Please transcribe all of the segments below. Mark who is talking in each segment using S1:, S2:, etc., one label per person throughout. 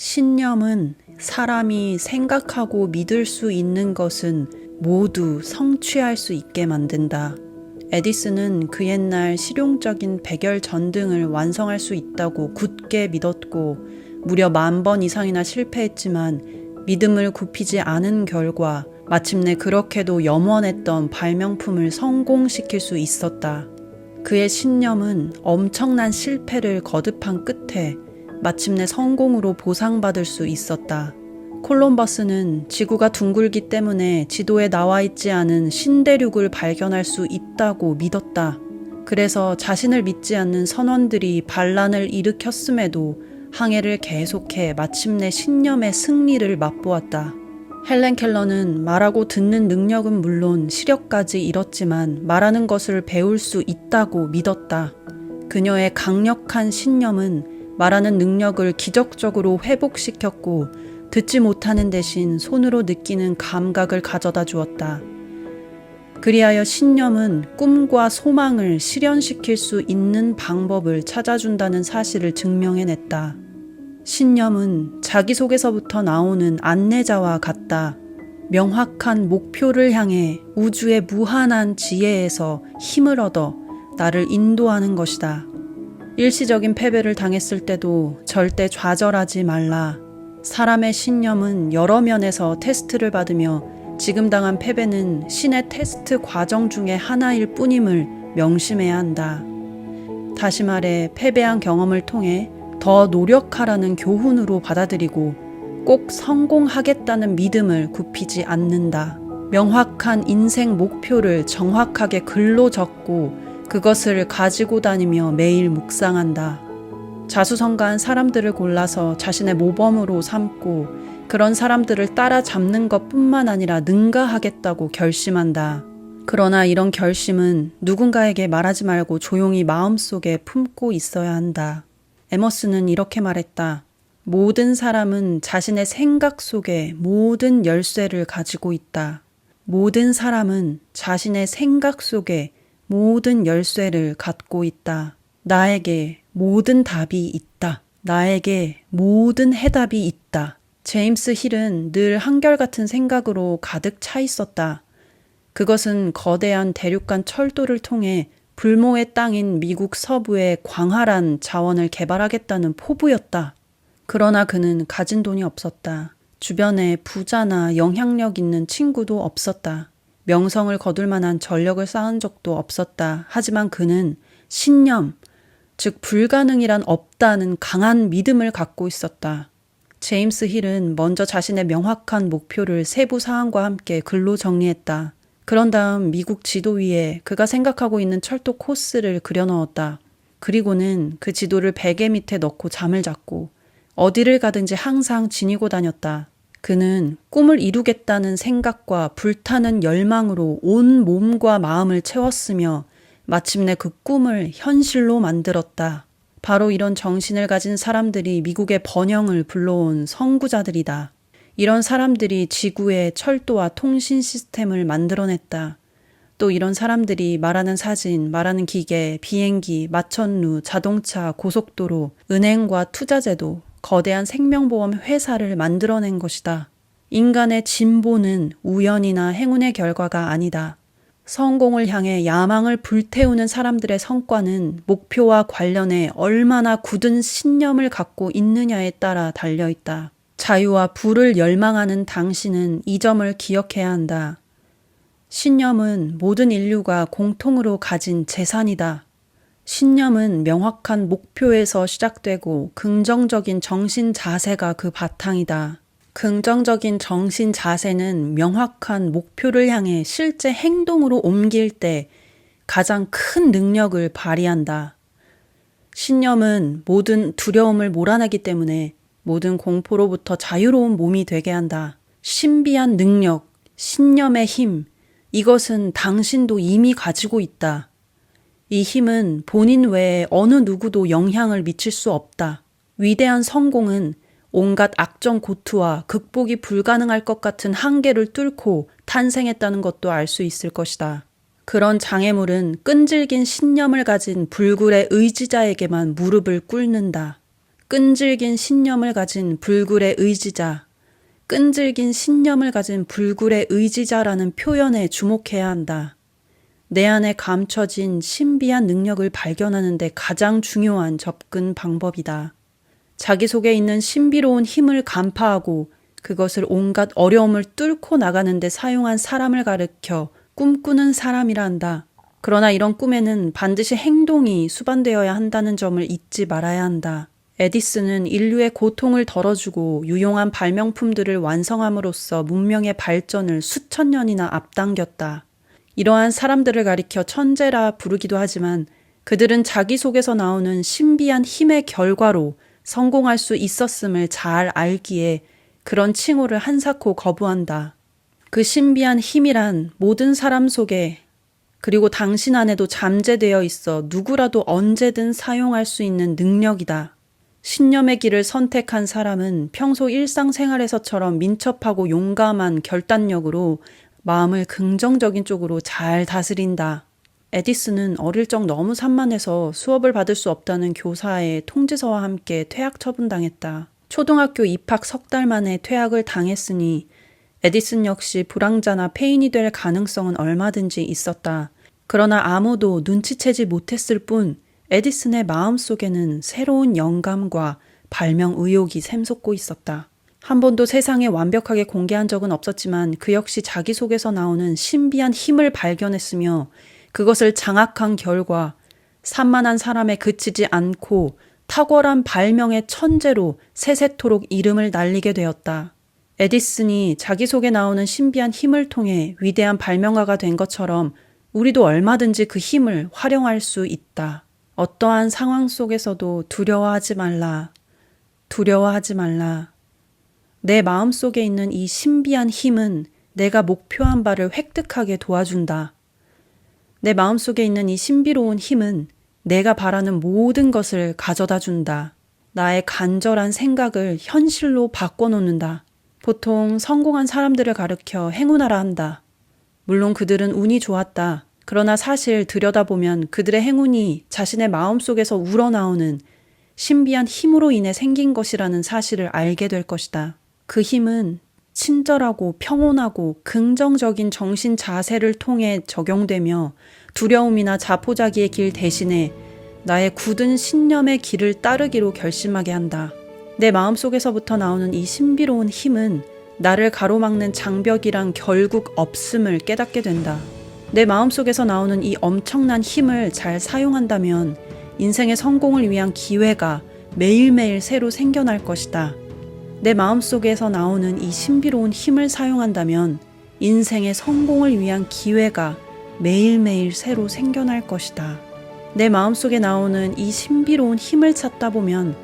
S1: 신념은 사람이 생각하고 믿을 수 있는 것은 모두 성취할 수 있게 만든다. 에디슨은 그 옛날 실용적인 백열 전등을 완성할 수 있다고 굳게 믿었고 무려 10,000번 이상이나 실패했지만 믿음을 굽히지 않은 결과 마침내 그렇게도 염원했던 발명품을 성공시킬 수 있었다. 그의 신념은 엄청난 실패를 거듭한 끝에 마침내 성공으로 보상받을 수 있었다. 콜럼버스는 지구가 둥글기 때문에 지도에 나와 있지 않은 신대륙을 발견할 수 있다고 믿었다. 그래서 자신을 믿지 않는 선원들이 반란을 일으켰음에도 항해를 계속해 마침내 신념의 승리를 맛보았다. 헬렌 켈러는 말하고 듣는 능력은 물론 시력까지 잃었지만 말하는 것을 배울 수 있다고 믿었다. 그녀의 강력한 신념은 말하는 능력을 기적적으로 회복시켰고 듣지 못하는 대신 손으로 느끼는 감각을 가져다 주었다. 그리하여 신념은 꿈과 소망을 실현시킬 수 있는 방법을 찾아준다는 사실을 증명해냈다. 신념은 자기 속에서부터 나오는 안내자와 같다. 명확한 목표를 향해 우주의 무한한 지혜에서 힘을 얻어 나를 인도하는 것이다. 일시적인 패배를 당했을 때도 절대 좌절하지 말라. 사람의 신념은 여러 면에서 테스트를 받으며 지금 당한 패배는 신의 테스트 과정 중에 하나일 뿐임을 명심해야 한다. 다시 말해 패배한 경험을 통해 더 노력하라는 교훈으로 받아들이고 꼭 성공하겠다는 믿음을 굽히지 않는다. 명확한 인생 목표를 정확하게 글로 적고 그것을 가지고 다니며 매일 묵상한다. 자수성가한 사람들을 골라서 자신의 모범으로 삼고 그런 사람들을 따라잡는 것뿐만 아니라 능가하겠다고 결심한다. 그러나 이런 결심은 누군가에게 말하지 말고 조용히 마음속에 품고 있어야 한다. 에머스는 이렇게 말했다. 모든 사람은 자신의 생각 속에 모든 열쇠를 가지고 있다. 모든 사람은 자신의 생각 속에 모든 열쇠를 갖고 있다. 나에게 모든 답이 있다. 나에게 모든 해답이 있다. 제임스 힐은 늘 한결같은 생각으로 가득 차 있었다. 그것은 거대한 대륙간 철도를 통해 불모의 땅인 미국 서부에 광활한 자원을 개발하겠다는 포부였다. 그러나 그는 가진 돈이 없었다. 주변에 부자나 영향력 있는 친구도 없었다. 명성을 거둘 만한 전력을 쌓은 적도 없었다. 하지만 그는 신념, 즉 불가능이란 없다는 강한 믿음을 갖고 있었다. 제임스 힐은 먼저 자신의 명확한 목표를 세부 사항과 함께 글로 정리했다. 그런 다음 미국 지도 위에 그가 생각하고 있는 철도 코스를 그려넣었다. 그리고는 그 지도를 베개 밑에 넣고 잠을 잤고 어디를 가든지 항상 지니고 다녔다. 그는 꿈을 이루겠다는 생각과 불타는 열망으로 온 몸과 마음을 채웠으며 마침내 그 꿈을 현실로 만들었다. 바로 이런 정신을 가진 사람들이 미국의 번영을 불러온 선구자들이다. 이런 사람들이 지구의 철도와 통신 시스템을 만들어냈다. 또 이런 사람들이 말하는 사진, 말하는 기계, 비행기, 마천루, 자동차, 고속도로, 은행과 투자제도, 거대한 생명보험 회사를 만들어낸 것이다. 인간의 진보는 우연이나 행운의 결과가 아니다. 성공을 향해 야망을 불태우는 사람들의 성과는 목표와 관련해 얼마나 굳은 신념을 갖고 있느냐에 따라 달려있다. 자유와 부를 열망하는 당신은 이 점을 기억해야 한다. 신념은 모든 인류가 공통으로 가진 재산이다. 신념은 명확한 목표에서 시작되고 긍정적인 정신 자세가 그 바탕이다. 긍정적인 정신 자세는 명확한 목표를 향해 실제 행동으로 옮길 때 가장 큰 능력을 발휘한다. 신념은 모든 두려움을 몰아내기 때문에 모든 공포로부터 자유로운 몸이 되게 한다. 신비한 능력, 신념의 힘, 이것은 당신도 이미 가지고 있다. 이 힘은 본인 외에 어느 누구도 영향을 미칠 수 없다. 위대한 성공은 온갖 악정 고투와 극복이 불가능할 것 같은 한계를 뚫고 탄생했다는 것도 알 수 있을 것이다. 그런 장애물은 끈질긴 신념을 가진 불굴의 의지자에게만 무릎을 꿇는다. 끈질긴 신념을 가진 불굴의 의지자, 끈질긴 신념을 가진 불굴의 의지자라는 표현에 주목해야 한다. 내 안에 감춰진 신비한 능력을 발견하는 데 가장 중요한 접근 방법이다. 자기 속에 있는 신비로운 힘을 간파하고 그것을 온갖 어려움을 뚫고 나가는 데 사용한 사람을 가르켜 꿈꾸는 사람이라 한다. 그러나 이런 꿈에는 반드시 행동이 수반되어야 한다는 점을 잊지 말아야 한다. 에디슨은 인류의 고통을 덜어주고 유용한 발명품들을 완성함으로써 문명의 발전을 수천 년이나 앞당겼다. 이러한 사람들을 가리켜 천재라 부르기도 하지만 그들은 자기 속에서 나오는 신비한 힘의 결과로 성공할 수 있었음을 잘 알기에 그런 칭호를 한사코 거부한다. 그 신비한 힘이란 모든 사람 속에 그리고 당신 안에도 잠재되어 있어 누구라도 언제든 사용할 수 있는 능력이다. 신념의 길을 선택한 사람은 평소 일상생활에서처럼 민첩하고 용감한 결단력으로 마음을 긍정적인 쪽으로 잘 다스린다. 에디슨은 어릴 적 너무 산만해서 수업을 받을 수 없다는 교사의 통지서와 함께 퇴학 처분당했다. 초등학교 입학 석 달 만에 퇴학을 당했으니 에디슨 역시 불황자나 폐인이 될 가능성은 얼마든지 있었다. 그러나 아무도 눈치채지 못했을 뿐 에디슨의 마음속에는 새로운 영감과 발명 의욕이 샘솟고 있었다. 한 번도 세상에 완벽하게 공개한 적은 없었지만 그 역시 자기 속에서 나오는 신비한 힘을 발견했으며 그것을 장악한 결과 산만한 사람에 그치지 않고 탁월한 발명의 천재로 세세토록 이름을 날리게 되었다. 에디슨이 자기 속에 나오는 신비한 힘을 통해 위대한 발명가가 된 것처럼 우리도 얼마든지 그 힘을 활용할 수 있다. 어떠한 상황 속에서도 두려워하지 말라. 두려워하지 말라. 내 마음속에 있는 이 신비한 힘은 내가 목표한 바를 획득하게 도와준다. 내 마음속에 있는 이 신비로운 힘은 내가 바라는 모든 것을 가져다 준다. 나의 간절한 생각을 현실로 바꿔놓는다. 보통 성공한 사람들을 가르쳐 행운하라 한다. 물론 그들은 운이 좋았다. 그러나 사실 들여다보면 그들의 행운이 자신의 마음속에서 우러나오는 신비한 힘으로 인해 생긴 것이라는 사실을 알게 될 것이다. 그 힘은 친절하고 평온하고 긍정적인 정신 자세를 통해 적용되며 두려움이나 자포자기의 길 대신에 나의 굳은 신념의 길을 따르기로 결심하게 한다. 내 마음속에서부터 나오는 이 신비로운 힘은 나를 가로막는 장벽이란 결국 없음을 깨닫게 된다. 내 마음속에서 나오는 이 엄청난 힘을 잘 사용한다면 인생의 성공을 위한 기회가 매일매일 새로 생겨날 것이다. 내 마음속에서 나오는 이 신비로운 힘을 사용한다면 인생의 성공을 위한 기회가 매일매일 새로 생겨날 것이다. 내 마음속에 나오는 이 신비로운 힘을 찾다 보면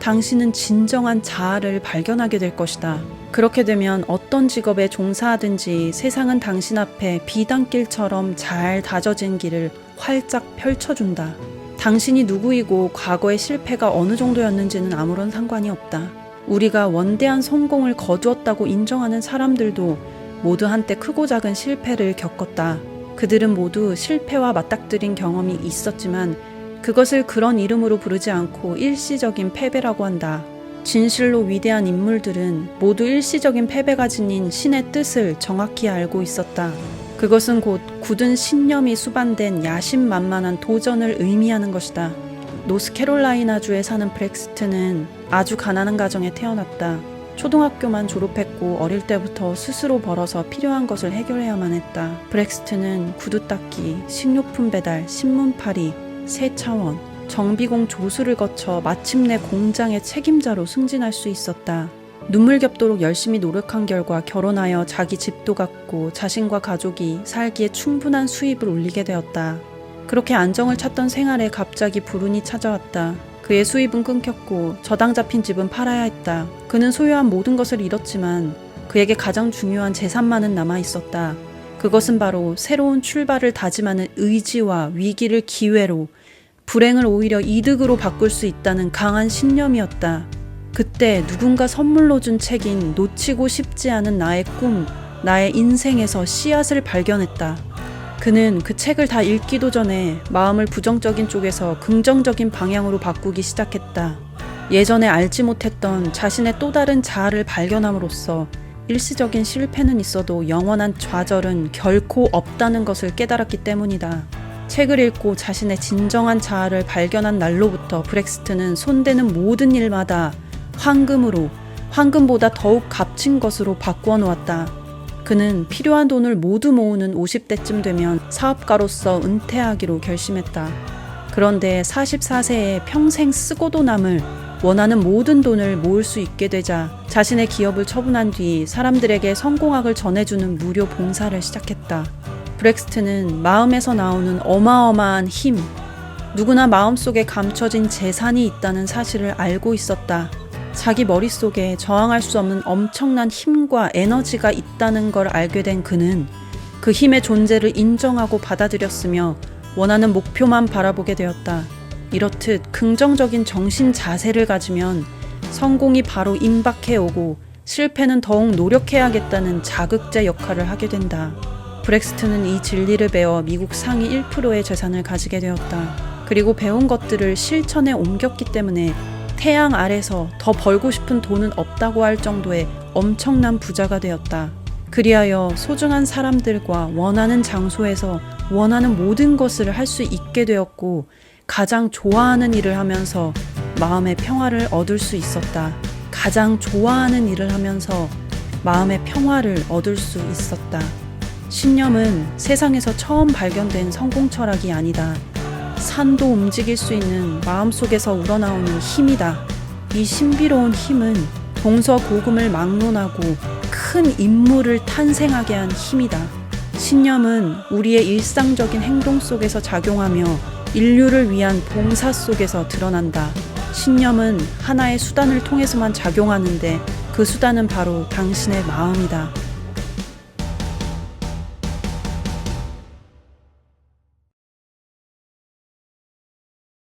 S1: 당신은 진정한 자아를 발견하게 될 것이다. 그렇게 되면 어떤 직업에 종사하든지 세상은 당신 앞에 비단길처럼 잘 다져진 길을 활짝 펼쳐준다. 당신이 누구이고 과거의 실패가 어느 정도였는지는 아무런 상관이 없다. 우리가 원대한 성공을 거두었다고 인정하는 사람들도 모두 한때 크고 작은 실패를 겪었다. 그들은 모두 실패와 맞닥뜨린 경험이 있었지만 그것을 그런 이름으로 부르지 않고 일시적인 패배라고 한다. 진실로 위대한 인물들은 모두 일시적인 패배가 지닌 신의 뜻을 정확히 알고 있었다. 그것은 곧 굳은 신념이 수반된 야심만만한 도전을 의미하는 것이다. 노스캐롤라이나주에 사는 브렉스트는 아주 가난한 가정에 태어났다. 초등학교만 졸업했고 어릴 때부터 스스로 벌어서 필요한 것을 해결해야만 했다. 브렉스트는 구두 닦기, 식료품 배달, 신문 팔이, 세차원, 정비공 조수를 거쳐 마침내 공장의 책임자로 승진할 수 있었다. 눈물겹도록 열심히 노력한 결과 결혼하여 자기 집도 갖고 자신과 가족이 살기에 충분한 수입을 올리게 되었다. 그렇게 안정을 찾던 생활에 갑자기 불운이 찾아왔다. 그의 수입은 끊겼고 저당 잡힌 집은 팔아야 했다. 그는 소유한 모든 것을 잃었지만 그에게 가장 중요한 재산만은 남아 있었다. 그것은 바로 새로운 출발을 다짐하는 의지와 위기를 기회로, 불행을 오히려 이득으로 바꿀 수 있다는 강한 신념이었다. 그때 누군가 선물로 준 책인 놓치고 싶지 않은 나의 꿈, 나의 인생에서 씨앗을 발견했다. 그는 그 책을 다 읽기도 전에 마음을 부정적인 쪽에서 긍정적인 방향으로 바꾸기 시작했다. 예전에 알지 못했던 자신의 또 다른 자아를 발견함으로써 일시적인 실패는 있어도 영원한 좌절은 결코 없다는 것을 깨달았기 때문이다. 책을 읽고 자신의 진정한 자아를 발견한 날로부터 브렉스트는 손대는 모든 일마다 황금으로, 황금보다 더욱 값진 것으로 바꾸어 놓았다. 그는 필요한 돈을 모두 모으는 50대쯤 되면 사업가로서 은퇴하기로 결심했다. 그런데 44세에 평생 쓰고도 남을 원하는 모든 돈을 모을 수 있게 되자 자신의 기업을 처분한 뒤 사람들에게 성공학을 전해주는 무료 봉사를 시작했다. 브렉스트는 마음에서 나오는 어마어마한 힘, 누구나 마음속에 감춰진 재산이 있다는 사실을 알고 있었다. 자기 머릿속에 저항할 수 없는 엄청난 힘과 에너지가 있다는 걸 알게 된 그는 그 힘의 존재를 인정하고 받아들였으며 원하는 목표만 바라보게 되었다. 이렇듯 긍정적인 정신 자세를 가지면 성공이 바로 임박해 오고 실패는 더욱 노력해야겠다는 자극제 역할을 하게 된다. 브렉스트는 이 진리를 배워 미국 상위 1%의 재산을 가지게 되었다. 그리고 배운 것들을 실천에 옮겼기 때문에 태양 아래서 더 벌고 싶은 돈은 없다고 할 정도의 엄청난 부자가 되었다. 그리하여 소중한 사람들과 원하는 장소에서 원하는 모든 것을 할 수 있게 되었고 가장 좋아하는 일을 하면서 마음의 평화를 얻을 수 있었다. 가장 좋아하는 일을 하면서 마음의 평화를 얻을 수 있었다. 신념은 세상에서 처음 발견된 성공 철학이 아니다. 산도 움직일 수 있는 마음속에서 우러나오는 힘이다. 이 신비로운 힘은 동서고금을 막론하고 큰 인물을 탄생하게 한 힘이다. 신념은 우리의 일상적인 행동 속에서 작용하며 인류를 위한 봉사 속에서 드러난다. 신념은 하나의 수단을 통해서만 작용하는데 그 수단은 바로 당신의 마음이다.